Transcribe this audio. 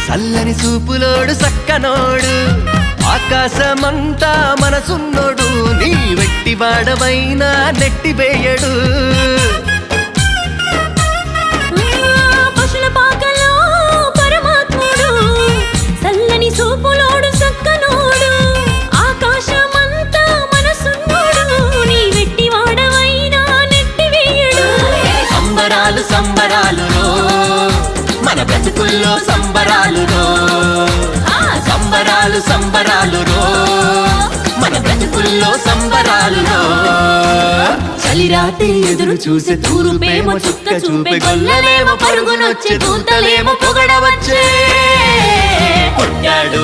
చల్లని చూపులోడు సక్కనోడు ఆకాశమంతా మనసున్నోడు నీ వెట్టి వాడవైనా నెట్టివేయడు పశుల పాకలో పరమాత్ముడు చల్లని చూపులోడు సక్కనోడు ఆకాశమంతా మనసున్నోడు నీ వెట్టి వాడవైనా నెట్టివేయడు సంబరాలు సంబరాలు మన బ్రతుకుల్లో సంబరాలు సంబరాలు సంబరాలు మన బ్రతుకుల్లో సంబరాలు చలిరాటి ఎదురు చూసే తూరుపేమో చుక్క చూపే గొల్లలేమో పరుగునొచ్చే దూతలేమో పొగడవచ్చే పుట్టాడు